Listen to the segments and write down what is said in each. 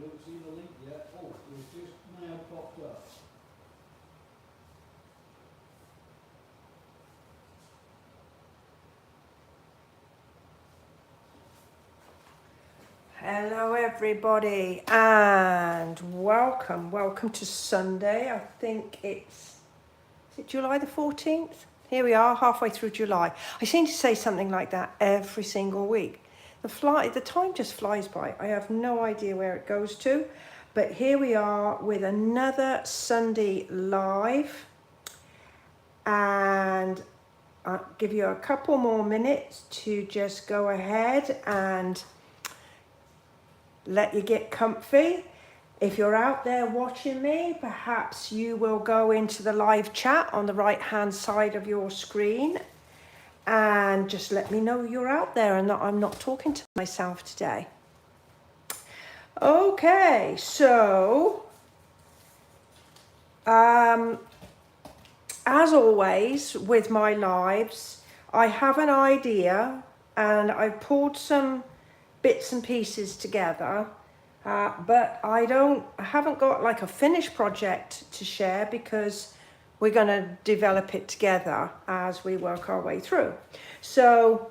haven't seen the link yet. Oh, it's just now popped up. Hello everybody and welcome to Sunday. I think is it July the 14th? Here we are, halfway through July. I seem to say something like that every single week. The time just flies by. I have no idea where it goes to, but here we are with another Sunday live, and I'll give you a couple more minutes to just go ahead and let you get comfy. If you're out there watching me, perhaps you will go into the live chat on the right hand side of your screen and just let me know you're out there and that I'm not talking to myself today. Okay, so as always with my lives, I have an idea and I've pulled some bits and pieces together, but I haven't got like a finished project to share because we're going to develop it together as we work our way through. So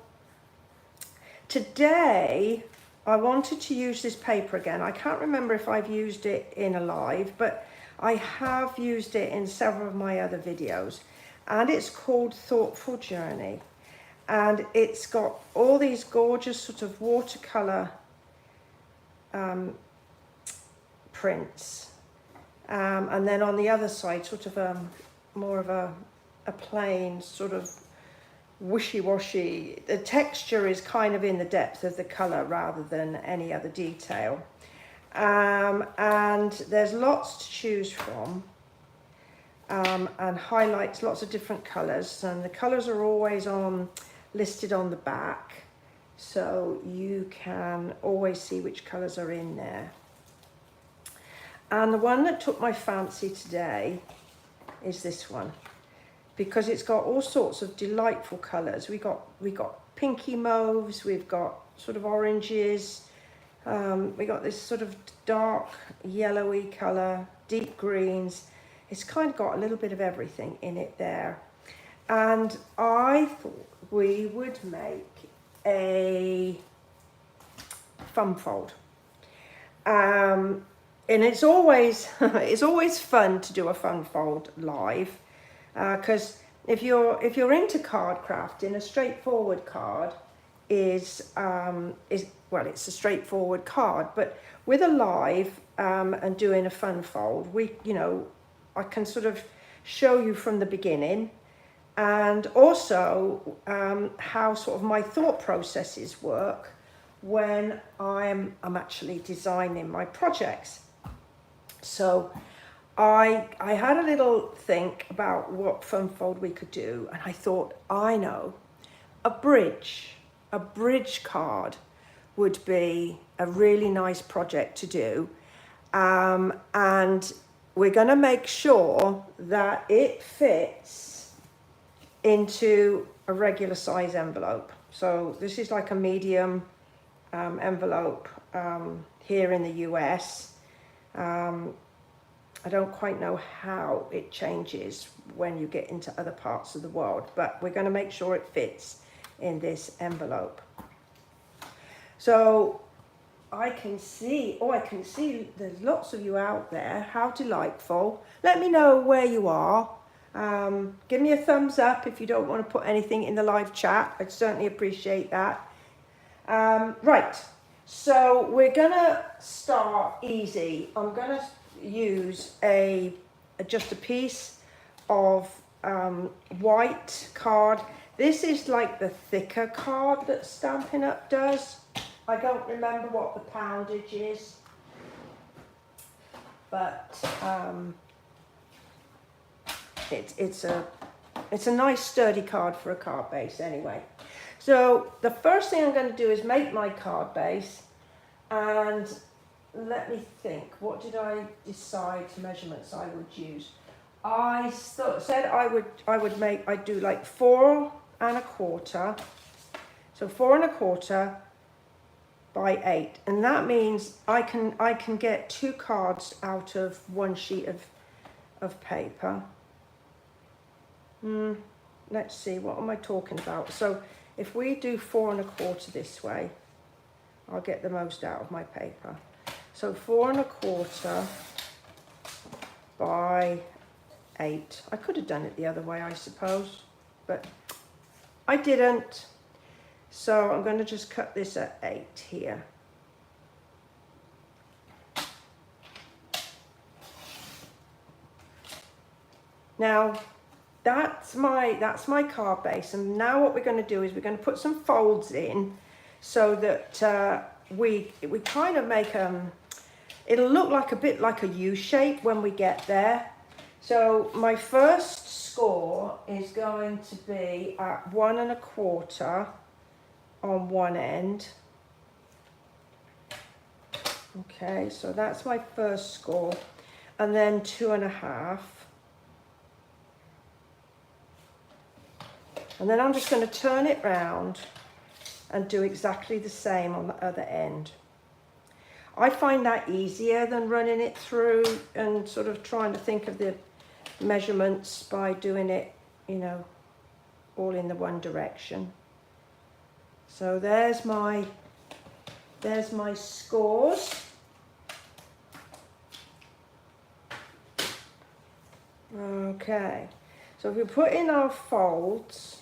today I wanted to use this paper again. I can't remember if I've used it in a live, but I have used it in several of my other videos, and it's called Thoughtful Journey. And it's got all these gorgeous sort of watercolor prints. And then on the other side, sort of more of a plain sort of wishy-washy. The texture is kind of in the depth of the color rather than any other detail. And there's lots to choose from. And highlights lots of different colors. And the colors are always listed on the back, so you can always see which colors are in there. And the one that took my fancy today is this one, because it's got all sorts of delightful colors. We got pinky mauves, we've got sort of oranges, we got this sort of dark yellowy color, deep greens. It's kind of got a little bit of everything in it there. And I thought we would make a fun fold. And it's always fun to do a fun fold live, because if you're into card crafting, a straightforward card is well, it's a straightforward card, but with a live and doing a fun fold, I can sort of show you from the beginning. And also how sort of my thought processes work when I'm actually designing my projects. So I had a little think about what fun fold we could do, and I thought, I know, a bridge card would be a really nice project to do, and we're going to make sure that it fits into a regular size envelope. So this is like a medium envelope here in the US. I don't quite know how it changes when you get into other parts of the world, but we're going to make sure it fits in this envelope. So I can see there's lots of you out there. How delightful. Let me know where you are. Give me a thumbs up if you don't want to put anything in the live chat. I'd certainly appreciate that. Right, so we're gonna start easy. I'm gonna use just a piece of white card. This is like the thicker card that Stampin' Up does. I don't remember what the poundage is, but it's a nice sturdy card for a card base anyway. So the first thing I'm going to do is make my card base, and let me think, what did I decide measurements I would use? I said I'd do like 4 1/4. So 4 1/4 by 8, and that means I can get 2 cards out of 1 sheet of paper. Let's see, what am I talking about? So if we do 4 1/4 this way, I'll get the most out of my paper. So 4 1/4 by 8. I could have done it the other way, I suppose, but I didn't. So I'm going to just cut this at 8 here. Now that's my card base, and now what we're going to do is we're going to put some folds in so that we kind of make it'll look like a bit like a U shape when we get there. So my first score is going to be at 1 1/4 on one end. Okay, so that's my first score, and then 2 1/2. And then I'm just going to turn it round and do exactly the same on the other end. I find that easier than running it through and sort of trying to think of the measurements by doing it, you know, all in the one direction. So there's my scores. Okay, so if we put in our folds,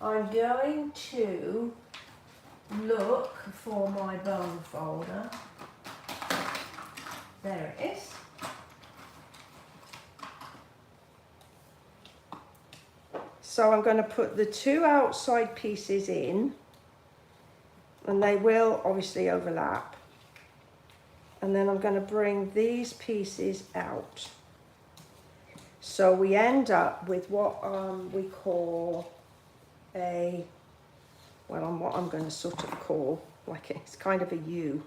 I'm going to look for my bone folder. There it is. So I'm going to put the 2 outside pieces in, and they will obviously overlap. And then I'm going to bring these pieces out. So we end up with what we call what I'm going to sort of call, like, it's kind of a U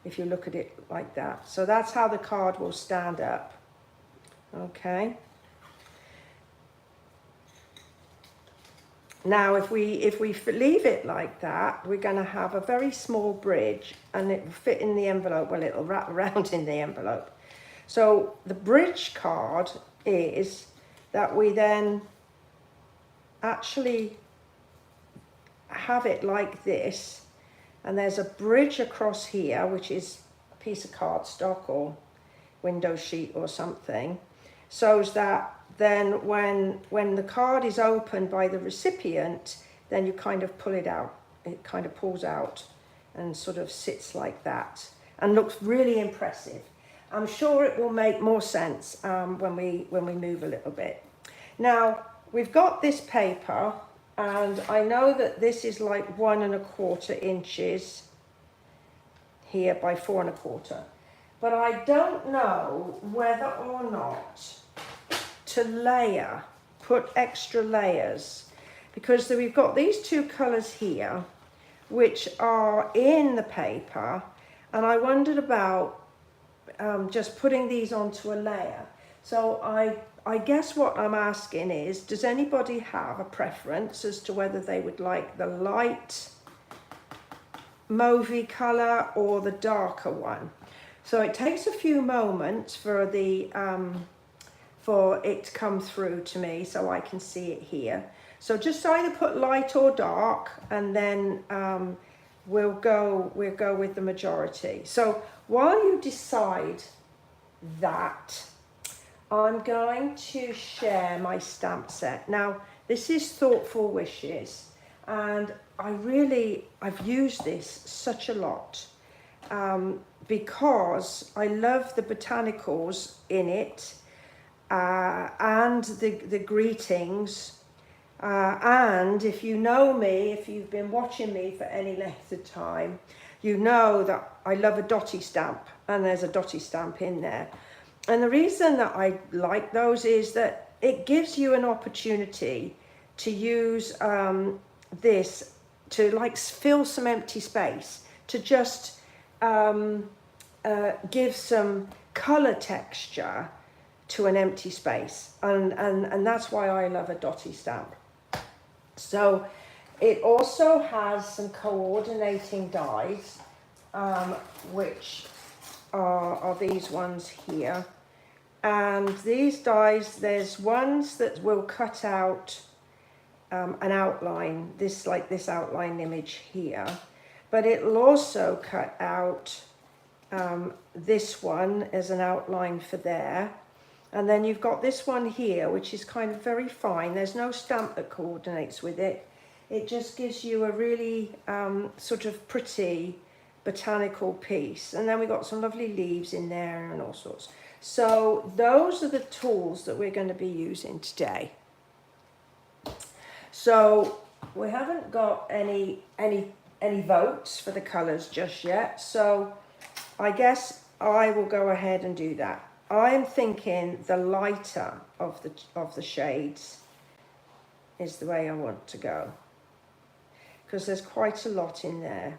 if you look at it like that. So that's how the card will stand up. Okay. Now if we leave it like that, we're going to have a very small bridge, and it will fit in the envelope. Well, it'll wrap around in the envelope. So the bridge card is that we then actually have it like this, and there's a bridge across here, which is a piece of cardstock or window sheet or something, so that then when the card is opened by the recipient, then you kind of pull it out. It kind of pulls out and sort of sits like that and looks really impressive. I'm sure it will make more sense when we move a little bit. Now we've got this paper, and I know that this is like 1 1/4 inches here by 4 1/4, but I don't know whether or not to put extra layers, because we've got these 2 colors here which are in the paper, and I wondered about just putting these onto a layer. So I guess what I'm asking is, does anybody have a preference as to whether they would like the light mauvey color or the darker one? So it takes a few moments for it to come through to me so I can see it here. So just either put light or dark, and then we'll go with the majority. So while you decide that, I'm going to share my stamp set. Now this is Thoughtful Wishes, and I've used this such a lot because I love the botanicals in it, and the greetings, and if you know me, if you've been watching me for any length of time, you know that I love a dotty stamp, and there's a dotty stamp in there. And the reason that I like those is that it gives you an opportunity to use this to like fill some empty space, to just give some color texture to an empty space, and that's why I love a dotty stamp. So it also has some coordinating dies, which are these ones here. And these dies, there's ones that will cut out an outline, this outline image here, but it'll also cut out this one as an outline for there. And then you've got this one here, which is kind of very fine. There's no stamp that coordinates with it. It just gives you a really sort of pretty botanical piece. And then we've got some lovely leaves in there and all sorts. So those are the tools that we're going to be using today. So we haven't got any votes for the colours just yet. So I guess I will go ahead and do that. I'm thinking the lighter of the shades is the way I want to go, because there's quite a lot in there.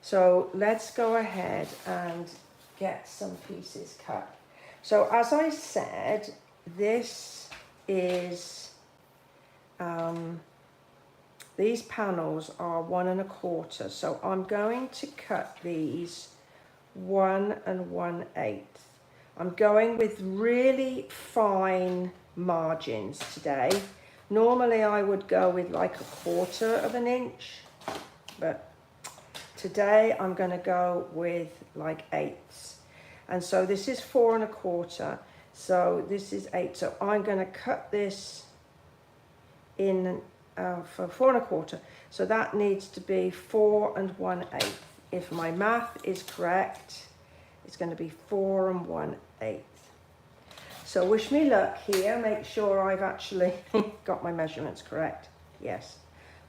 So let's go ahead and get some pieces cut. So as I said, this is, these panels are 1 1/4. So I'm going to cut these 1 1/8. I'm going with really fine margins today. Normally I would go with like 1/4 of an inch, but today I'm going to go with like 8ths. And so this is 4 1/4, so this is 8. So I'm going to cut this in for 4 1/4. So that needs to be 4 1/8. If my math is correct, it's going to be 4 1/8. So wish me luck here. Make sure I've actually got my measurements correct. Yes,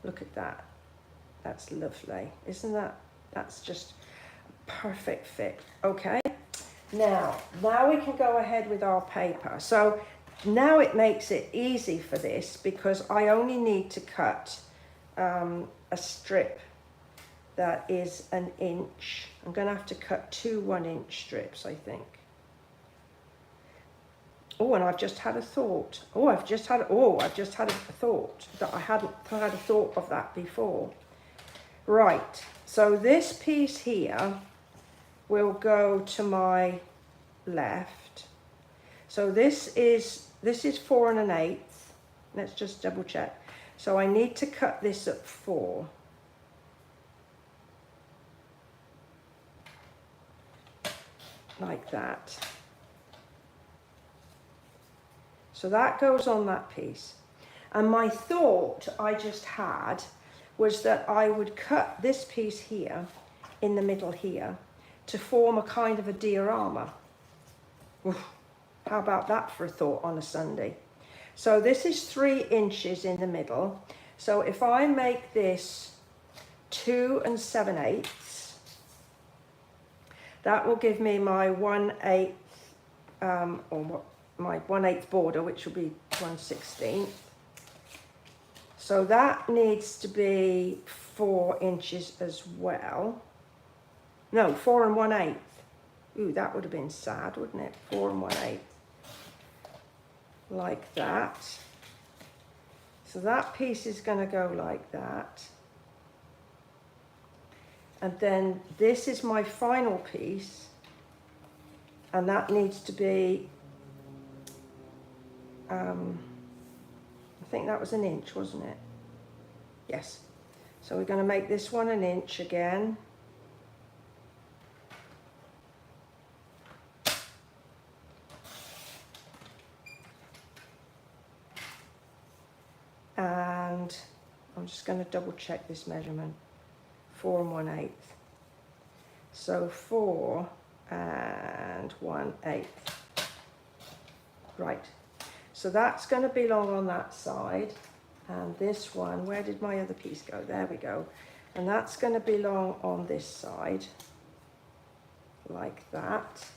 look at that. That's lovely, isn't that? That's just a perfect fit. Okay, now we can go ahead with our paper. So now it makes it easy for this because I only need to cut a strip that is 1 inch. I'm going to have to cut 2 1-inch strips, I think. Oh, and I've just had a thought. I've just had a thought that I hadn't had a thought of that before. Right, so this piece here will go to my left. So this is 4 1/8. Let's just double check. So I need to cut this at 4. Like that. So that goes on that piece. And my thought I just had was that I would cut this piece here in the middle here to form a kind of a diorama. Oof, how about that for a thought on a Sunday? So this is 3 inches in the middle. So if I make this 2 7/8, that will give me my 1/8, my 1/8 border, which will be 1/16. So that needs to be 4 inches as well. No, 4 1/8. Ooh, that would have been sad, wouldn't it? 4 1/8. Like that. So that piece is going to go like that. And then this is my final piece. And that needs to be, I think that was 1 inch, wasn't it? Yes. So we're going to make this one 1 inch again. And I'm just going to double check this measurement. 4 1/8. So 4 1/8. Right. So that's going to belong on that side. And this one, where did my other piece go? There we go. And that's going to belong on this side. Like that.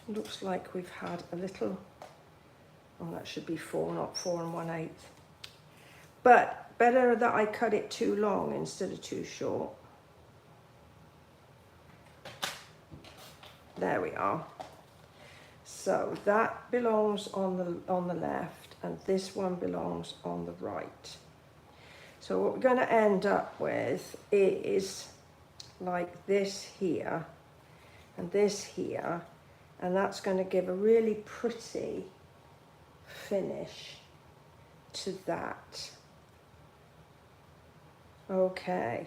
Looks like we've had a little, oh, that should be 4, not 4 1/8. But better that I cut it too long instead of too short. There we are. So that belongs on the left, and this one belongs on the right. So what we're going to end up with is like this here and this here, and that's going to give a really pretty finish to that. Okay,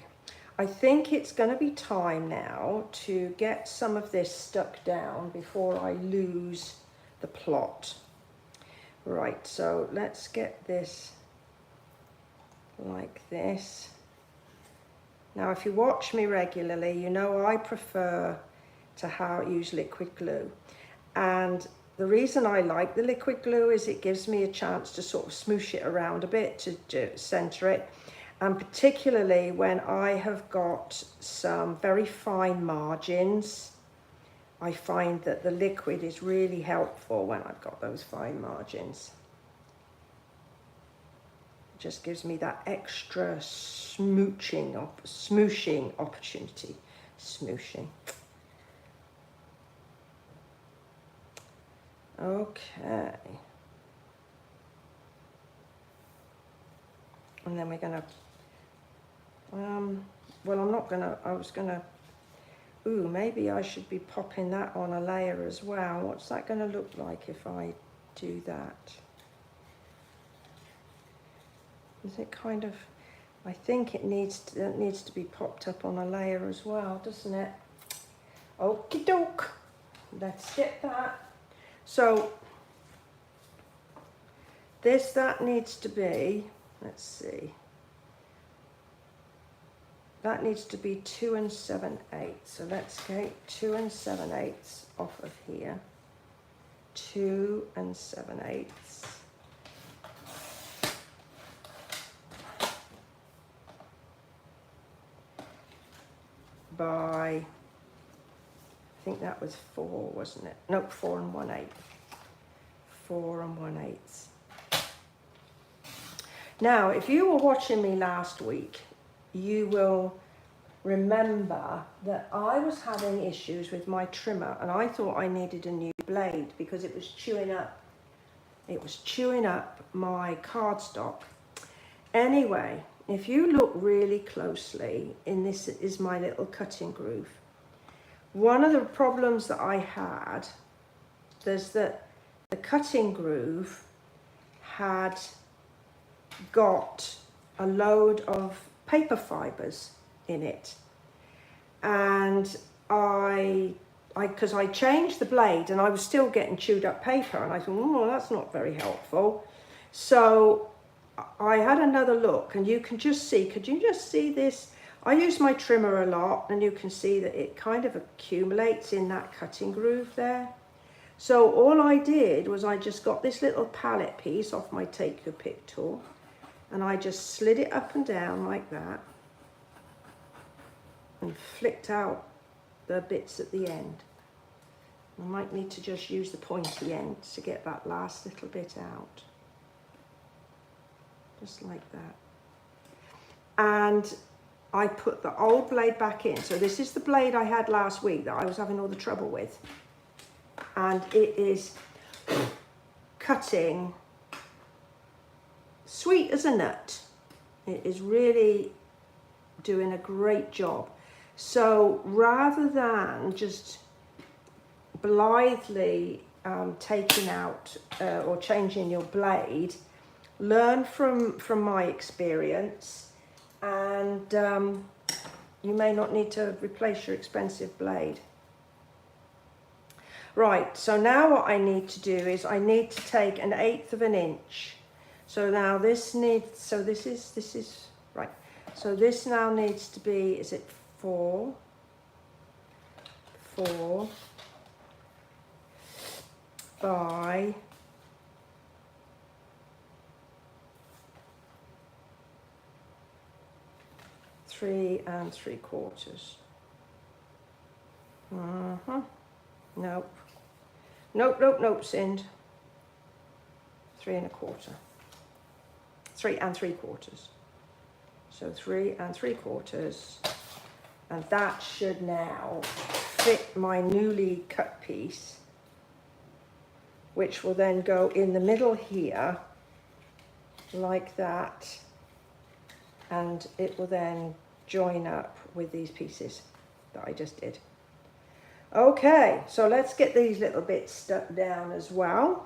I think it's going to be time now to get some of this stuck down before I lose the plot. Right, so let's get this like this. Now, if you watch me regularly, you know I prefer to use liquid glue. And the reason I like the liquid glue is it gives me a chance to sort of smoosh it around a bit to center it. And particularly when I have got some very fine margins, I find that the liquid is really helpful when I've got those fine margins. It just gives me that extra smooshing opportunity. Smooshing. Okay. And then we're gonna, well, I'm not gonna, I was gonna, ooh, maybe I should be popping that on a layer as well. What's that gonna look like if I do that? Is it kind of, I think it needs to be popped up on a layer as well, doesn't it? Okie doke. Let's get that. So that needs to be, let's see, that needs to be 2 7/8. So let's get 2 7/8 off of here. 2 7/8. By, I think that was 4, wasn't it? Nope, 4 1/8. 4 1/8. Now, if you were watching me last week, you will remember that I was having issues with my trimmer, and I thought I needed a new blade because it was chewing up. It was chewing up my cardstock. Anyway, if you look really closely, this is my little cutting groove. One of the problems that I had is that the cutting groove had got a load of paper fibers in it, and because I changed the blade and I was still getting chewed up paper, and I thought, oh, that's not very helpful. So I had another look, and you can just see, could you just see this? I use my trimmer a lot, and you can see that it kind of accumulates in that cutting groove there. So all I did was I just got this little palette piece off my Take Your Pick tool, and I just slid it up and down like that and flicked out the bits at the end. I might need to just use the pointy end to get that last little bit out. Just like that. And I put the old blade back in. So this is the blade I had last week that I was having all the trouble with. And it is cutting sweet as a nut. It is really doing a great job. So rather than just blithely taking out or changing your blade, learn from my experience, and you may not need to replace your expensive blade. Right, so now what I need to do is I need to take 1/8 of an inch. So now this needs, so this is right. So this now needs to be, is it 4 by 3 3/4. Nope. Nope, Sind. 3 1/4. 3 3/4. So 3 3/4. And that should now fit my newly cut piece which will then go in the middle here, like that, and it will then join up with these pieces that I just did. Okay, so let's get these little bits stuck down as well.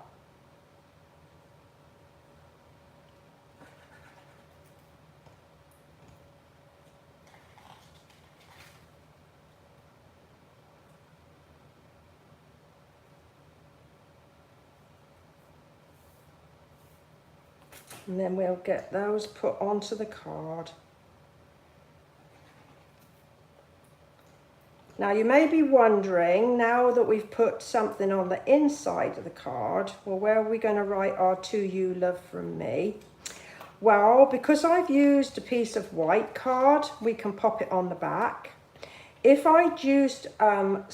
And then we'll get those put onto the card. Now you may be wondering, now that we've put something on the inside of the card, well, where are we going to write our "To You, Love from Me"? Well, because I've used a piece of white card, we can pop it on the back. If I'd used a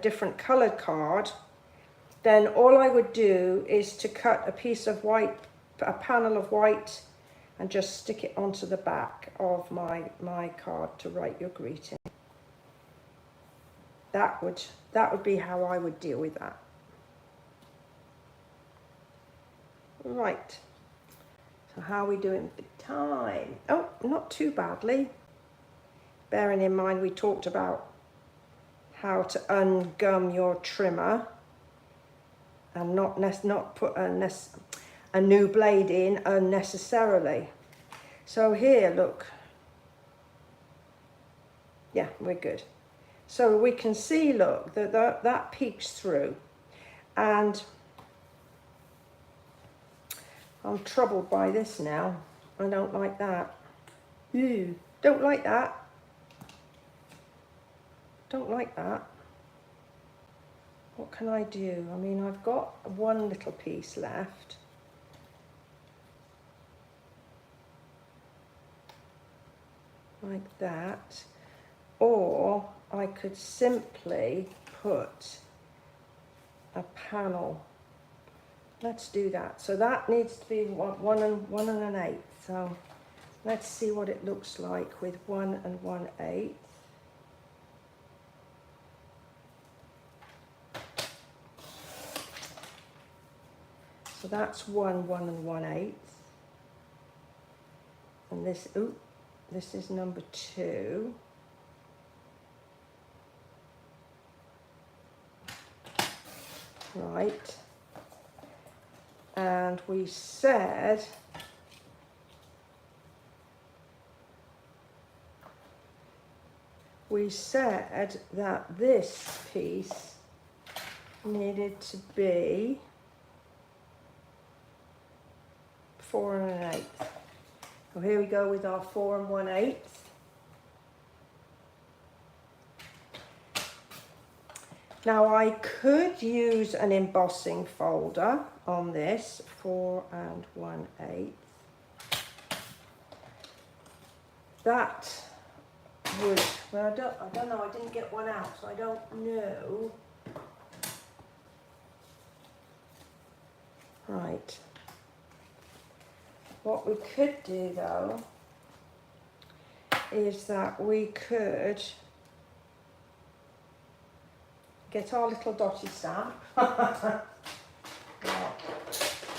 different coloured card, then all I would do is to cut a piece of white, a panel of white, and just stick it onto the back of my card to write your greeting. That would be how I would deal with that. Right. So how are we doing for time? Oh, not too badly. Bearing in mind we talked about how to ungum your trimmer and not put a new blade in unnecessarily. So here, look. Yeah, we're good. So we can see, look, that peeks through. And I'm troubled by this now. I don't like that. Ew, don't like that. Don't like that. What can I do? I mean, I've got one little piece left. Like that. Or I could simply put a panel. Let's do that. So that needs to be 1 1/8. So let's see what it looks like with 1 1/8. So that's 1 1/8. And this, ooh, this is number 2. Right. And we said that this piece needed to be 4 1/8. So here we go with our 4 1/8. Now I could use an embossing folder on this, 4 1/8. That would, well, I don't know, I didn't get one out, so I don't know. Right. What we could do though is that we could get our little dotty stamp. Well,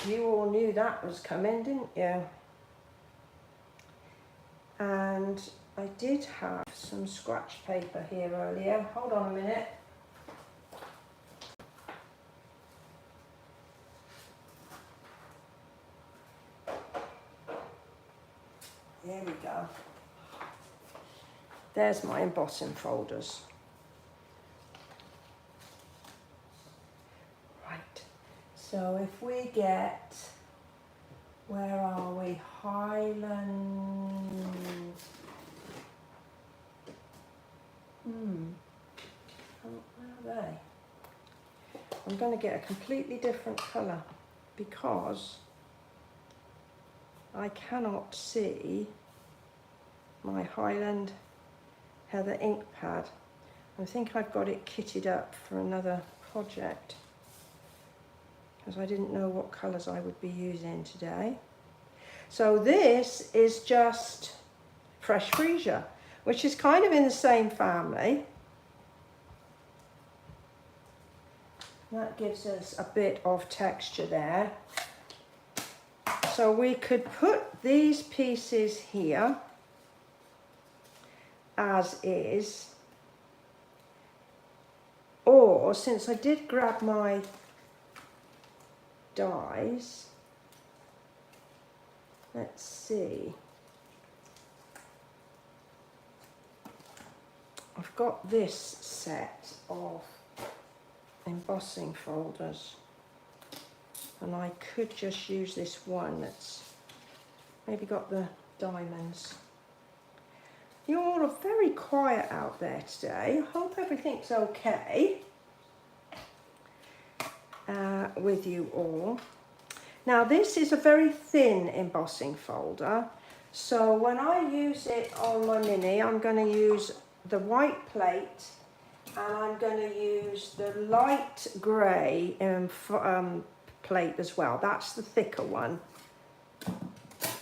you all knew that was coming, didn't you? And I did have some scratch paper here earlier. Hold on a minute. There we go. There's my embossing folders. Right. So if we get, where are we? Highland. Where are they? I'm going to get a completely different colour because I cannot see my Highland Heather ink pad. I think I've got it kitted up for another project because I didn't know what colours I would be using today. So this is just Fresh Freesia, which is kind of in the same family. That gives us a bit of texture there. So we could put these pieces here as is, or since I did grab my dies, let's see, I've got this set of embossing folders, and I could just use this one that's maybe got the diamonds. You all are very quiet out there today. I hope everything's okay with you all. Now this is a very thin embossing folder, so when I use it on my mini, I'm going to use the white plate, and I'm going to use the light grey plate as well. That's the thicker one.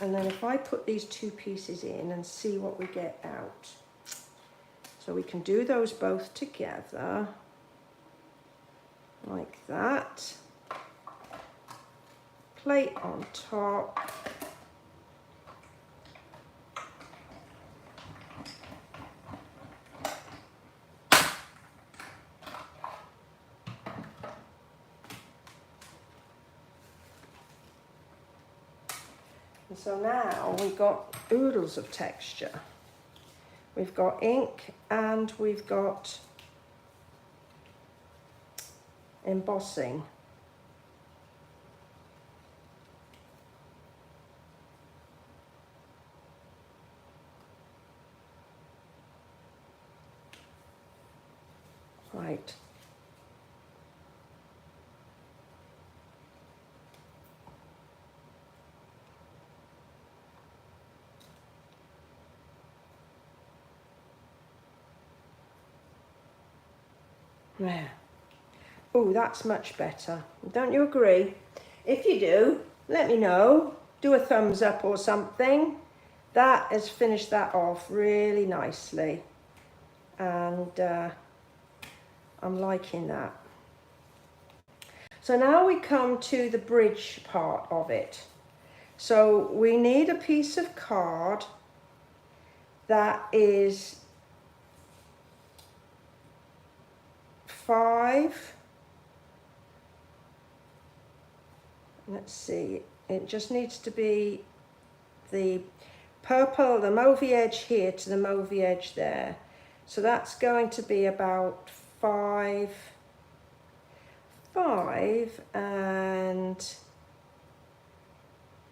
And then if I put these two pieces in and see what we get out. So we can do those both together, like that. Plate on top. And so now we've got oodles of texture. We've got ink and we've got embossing. Right. There. Oh, that's much better. Don't you agree? If you do, let me know. Do a thumbs up or something. That has finished that off really nicely. And I'm liking that. So now we come to the bridge part of it. So we need a piece of card that is 5, let's see, it just needs to be the purple, the mauvey edge here to the mauvey edge there. So that's going to be about 5 and,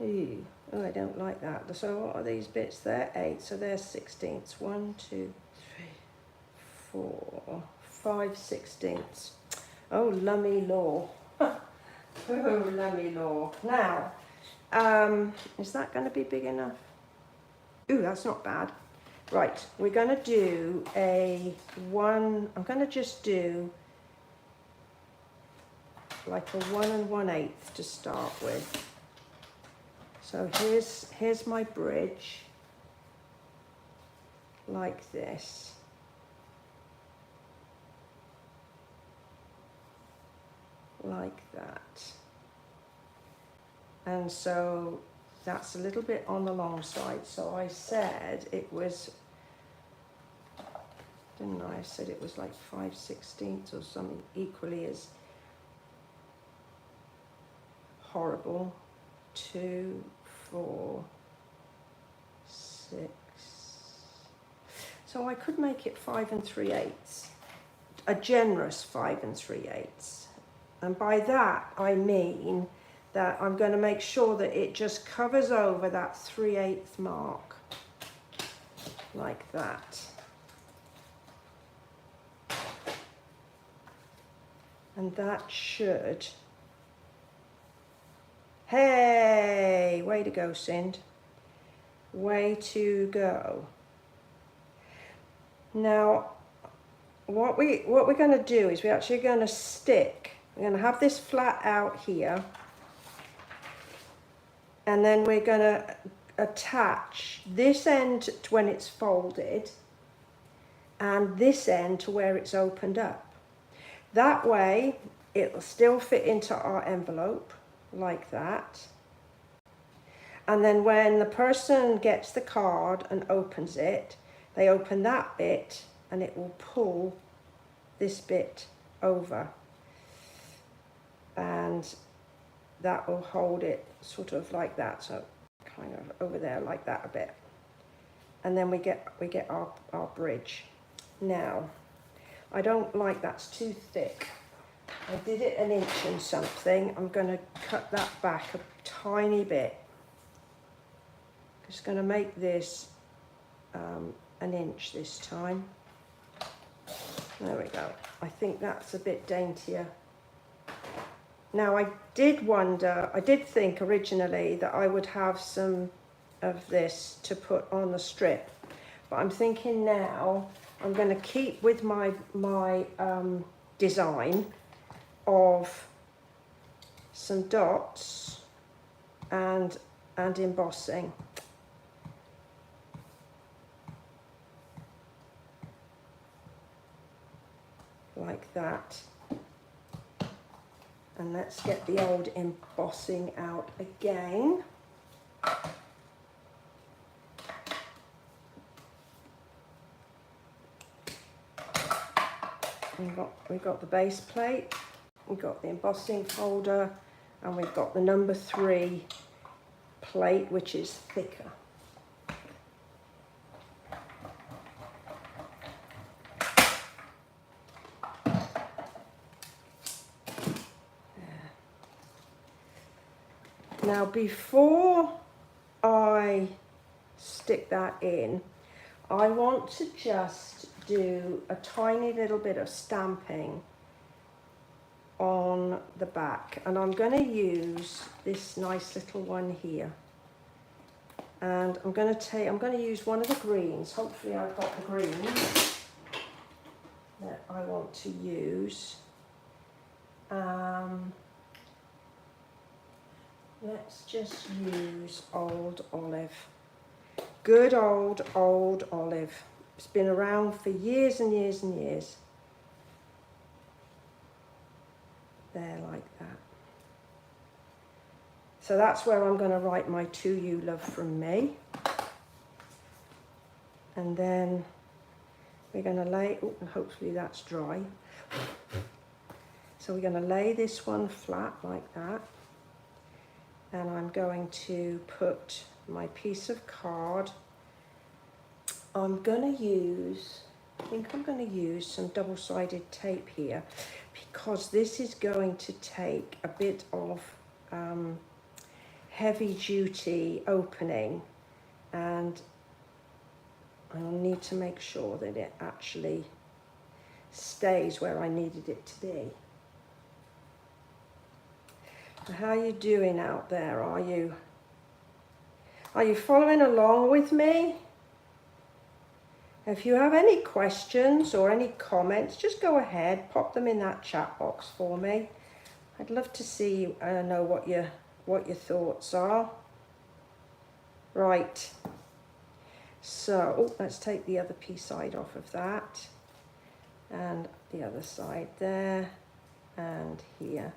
ooh, oh, I don't like that. So what are these bits there? 8, so they're 16ths. 1, 2, 3, 4, 5 16ths. Oh, lummy law. Oh, lummy law. Now, is that going to be big enough? Ooh, that's not bad. Right, we're going to do a 1, I'm going to just do like a 1 1/8 to start with. So here's my bridge, like this. Like that. And so that's a little bit on the long side. So I said it was, didn't I? I said it was like 5 16ths or something equally as horrible. 2, 4, 6. So I could make it 5 3/8, a generous 5 3/8. And by that, I mean that I'm going to make sure that it just covers over that 3/8 mark, like that. And that should, hey, way to go, Sind. Way to go. Now, what we're going to do is we're actually going to stick, we're going to have this flat out here, and then we're going to attach this end to when it's folded and this end to where it's opened up. That way, it'll still fit into our envelope like that. And then when the person gets the card and opens it, they open that bit and it will pull this bit over. And that will hold it sort of like that. So kind of over there like that a bit. And then we get our bridge. Now, I don't like that's too thick. I did it 1 inch and something. I'm going to cut that back a tiny bit. Just going to make this 1 inch this time. There we go. I think that's a bit daintier. Now I did think originally that I would have some of this to put on the strip, but I'm thinking now I'm going to keep with my design of some dots and embossing. Like that. And let's get the old embossing out again. We've got the base plate, we've got the embossing folder, and we've got the number 3 plate, which is thicker. Now before I stick that in, I want to just do a tiny little bit of stamping on the back, and I'm going to use this nice little one here, and I'm going to use one of the greens. Hopefully I've got the greens that I want to use. Let's just use Old Olive. Good old olive. It's been around for years and years and years. There, like that. So that's where I'm going to write my To You, Love from Me. And then we're going to lay, oh, and hopefully that's dry. So we're going to lay this one flat like that. And I'm going to put my piece of card. I'm going to use, I think I'm going to use some double-sided tape here, because this is going to take a bit of heavy-duty opening, and I'll need to make sure that it actually stays where I needed it to be. How are you doing out there? Are you following along with me? If you have any questions or any comments, just go ahead, pop them in that chat box for me. I'd love to see know what your thoughts are. Right. So let's take the other piece side off of that, and the other side there, and here.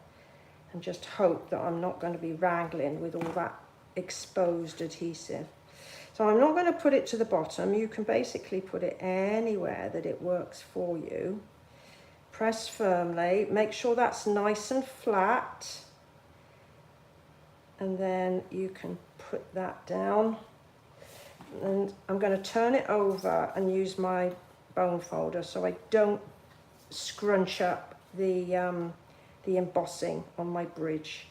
And just hope that I'm not going to be wrangling with all that exposed adhesive. So I'm not going to put it to the bottom. You can basically put it anywhere that it works for you. Press firmly. Make sure that's nice and flat. And then you can put that down. And I'm going to turn it over and use my bone folder so I don't scrunch up the embossing on my bridge.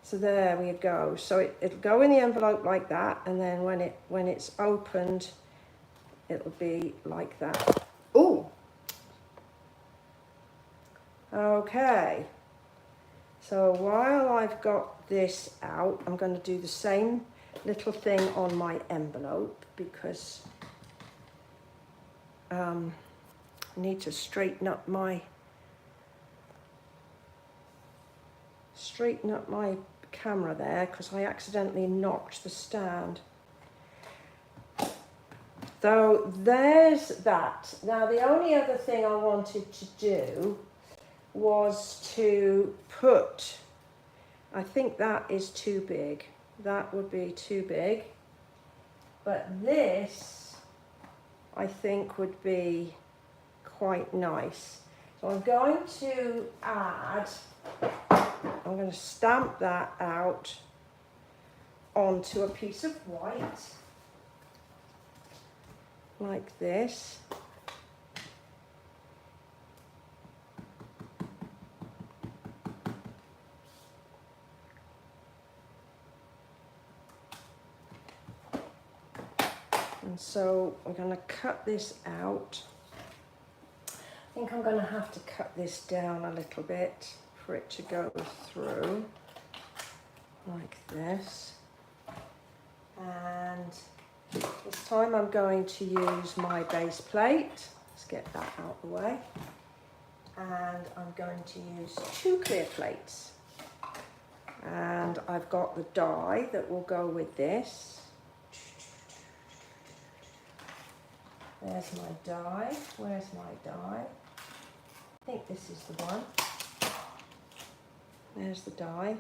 So there we go. So it'll go in the envelope like that, and then when it's opened, it'll be like that. Ooh. Okay. So while I've got this out, I'm going to do the same little thing on my envelope, because I need to straighten up my camera there, because I accidentally knocked the stand. So there's that. Now the only other thing I wanted to do was to put, I think that is too big. That would be too big. But this, I think, would be quite nice. So I'm going to add, I'm going to stamp that out onto a piece of white, like this. And so we're going to cut this out. I think I'm going to have to cut this down a little bit for it to go through, like this. And this time I'm going to use my base plate. Let's get that out of the way. And I'm going to use 2 clear plates. And I've got the die that will go with this. There's my die. Where's my die? I think this is the one. There's the die.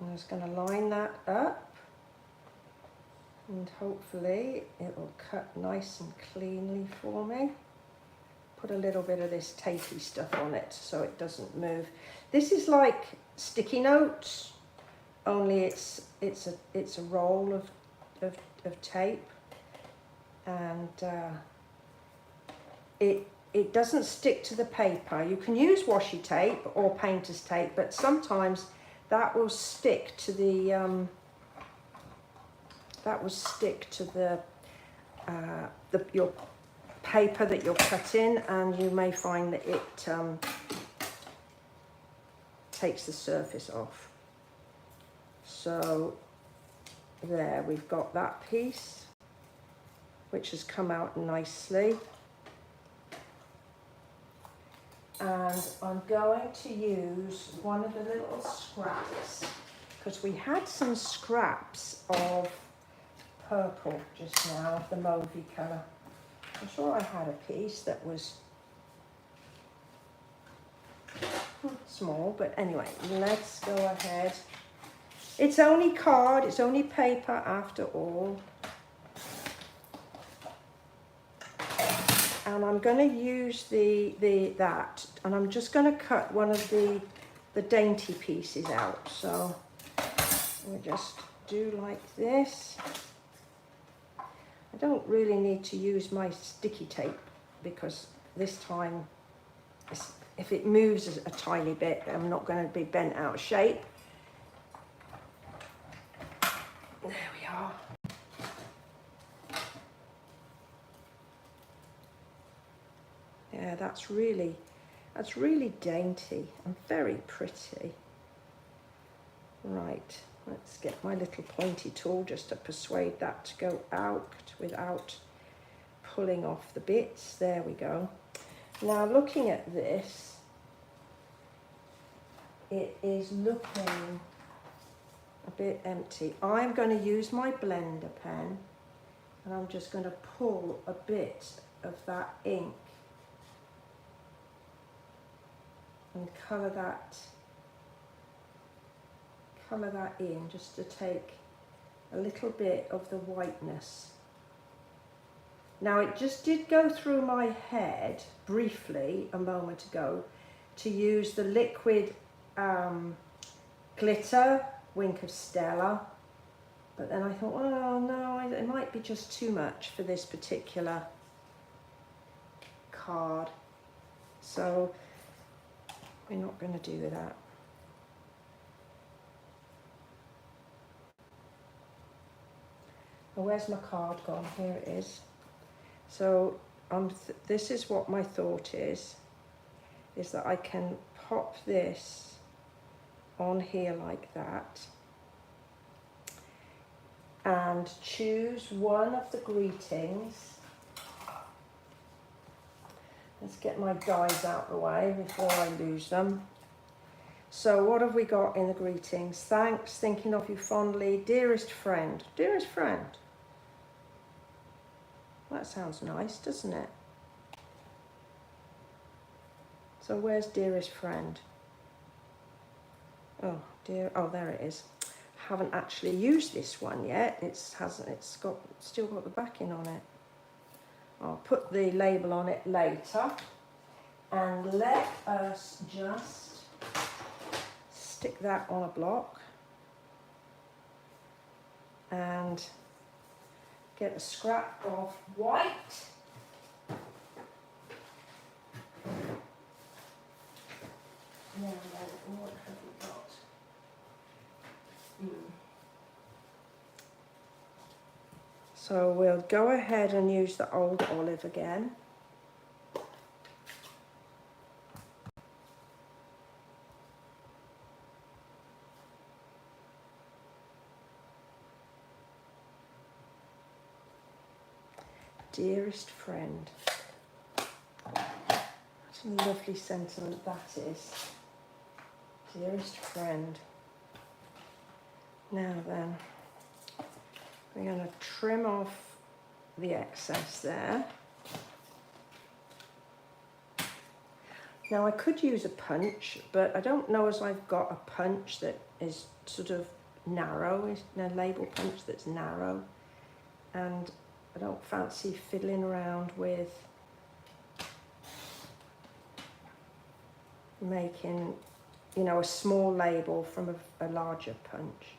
I'm just going to line that up, and hopefully it will cut nice and cleanly for me. Put a little bit of this tapey stuff on it so it doesn't move. This is like sticky notes, only it's a roll of tape, and it doesn't stick to the paper. You can use washi tape or painter's tape, but sometimes that will stick to the your paper that you're cutting, and you may find that it takes the surface off. So there, we've got that piece, which has come out nicely. And I'm going to use one of the little scraps, because we had some scraps of purple just now, the mauvey colour. I'm sure I had a piece that was small, but anyway, let's go ahead. It's only card, it's only paper after all. And I'm going to use that, and I'm just going to cut one of the dainty pieces out. So we'll just do like this. I don't really need to use my sticky tape, because this time, if it moves a tiny bit, I'm not going to be bent out of shape. There we are. Yeah, that's really dainty and very pretty. Right, let's get my little pointy tool just to persuade that to go out without pulling off the bits. There we go. Now looking at this, it is looking a bit empty. I'm going to use my blender pen, and I'm just going to pull a bit of that ink and colour that in, just to take a little bit of the whiteness. Now it just did go through my head briefly a moment ago to use the liquid glitter Wink of Stella, but then I thought, oh no, it might be just too much for this particular card, so we're not going to do that. Well, where's my card gone? Here it is. So this is what my thought is that I can pop this on here like that and choose one of the greetings. Let's get my dies out of the way before I lose them. So what have we got in the greetings? Thanks, thinking of you fondly, dearest friend. Dearest friend. That sounds nice, doesn't it? So where's Dearest Friend? Oh dear, oh there it is. Haven't actually used this one yet. It's still got the backing on it. I'll put the label on it later, and let us just stick that on a block and get a scrap of white. Now, what have we got? So we'll go ahead and use the old olive again. Dearest Friend. What a lovely sentiment that is. Dearest Friend. Now then, we're going to trim off the excess there. Now I could use a punch, but I don't know as I've got a punch that is sort of narrow, a label punch that's narrow, and I don't fancy fiddling around with making, you know, a small label from a larger punch.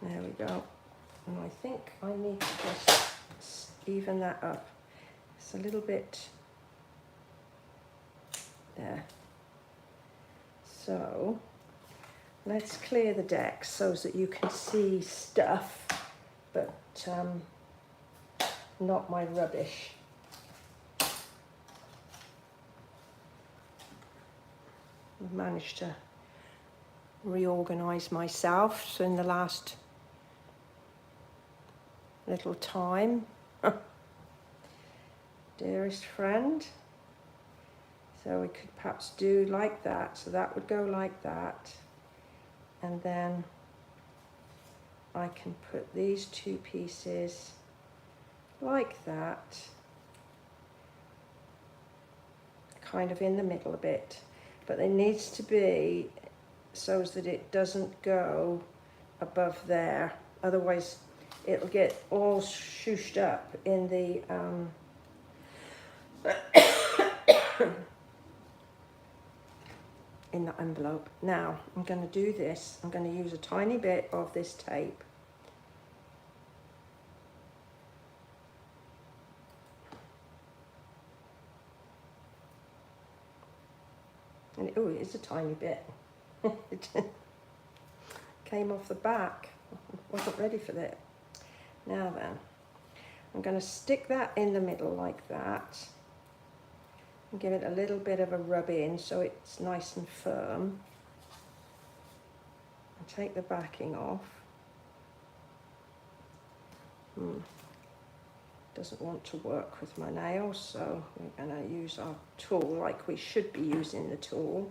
There we go. And I think I need to just even that up. It's a little bit there. So let's clear the deck so that you can see stuff, but not my rubbish. I've managed to reorganize myself in the last little time. Dearest Friend. So we could perhaps do like that. So that would go like that. And then I can put these two pieces like that, kind of in the middle a bit. But it needs to be so that it doesn't go above there. Otherwise it'll get all shooshed up in the in the envelope. Now I'm going to do this. I'm going to use a tiny bit of this tape. And oh, it is a tiny bit. It came off the back. Wasn't ready for that. Now then, I'm going to stick that in the middle like that. And give it a little bit of a rub in so it's nice and firm. And take the backing off. Doesn't want to work with my nails, so we're going to use our tool like we should be using the tool.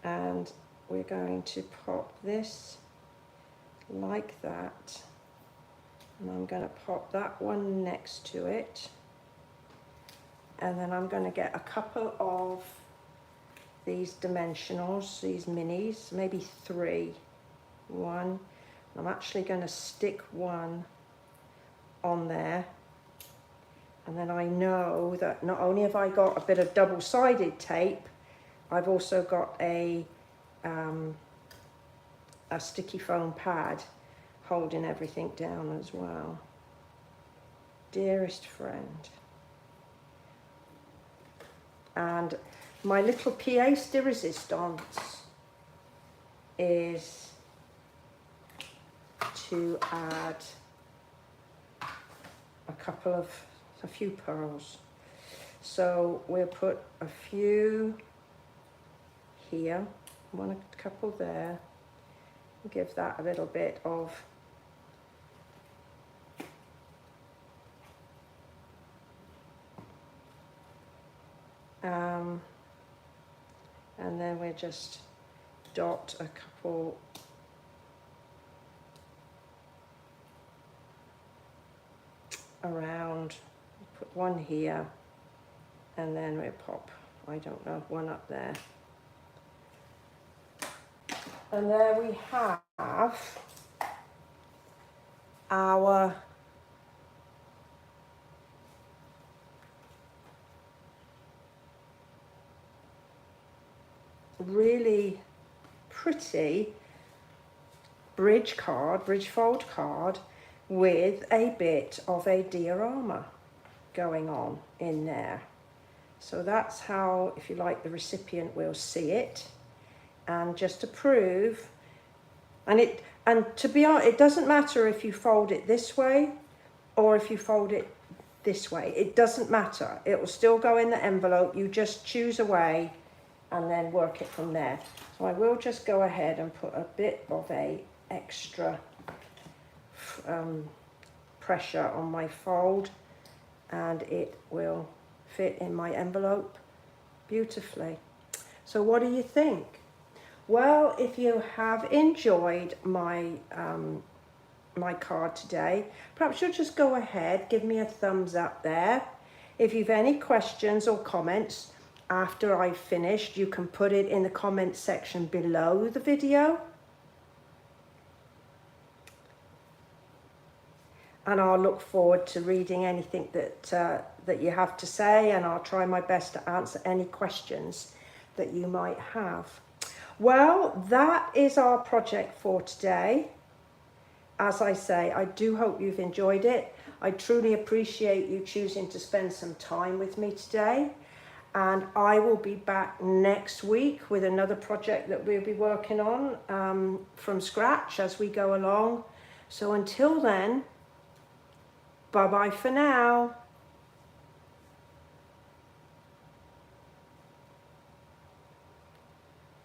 And we're going to pop this like that. And I'm going to pop that one next to it. And then I'm going to get a couple of these dimensionals, these minis, maybe 3. One. I'm actually going to stick one on there. And then I know that not only have I got a bit of double-sided tape, I've also got a sticky foam pad holding everything down as well. Dearest Friend. And my little pièce de résistance is to add a few pearls. So we'll put a few here, a couple there, give that a little bit of and then we'll just dot a couple around, put one here, and then we'll pop, I don't know, one up there. And there we have our really pretty bridge fold card with a bit of a diorama going on in there. So that's how, if you like, the recipient will see it. And just to prove, and to be honest, it doesn't matter if you fold it this way or if you fold it this way. It doesn't matter. It will still go in the envelope. You just choose a way and then work it from there. So I will just go ahead and put a bit of a extra pressure on my fold, and it will fit in my envelope beautifully. So what do you think? Well, if you have enjoyed my my card today, perhaps you'll just go ahead, give me a thumbs up there. If you've any questions or comments after I've finished, you can put it in the comment section below the video. And I'll look forward to reading anything that you have to say, and I'll try my best to answer any questions that you might have. Well, that is our project for today. As I say, I do hope you've enjoyed it. I truly appreciate you choosing to spend some time with me today. And I will be back next week with another project that we'll be working on from scratch as we go along. So until then, bye-bye for now.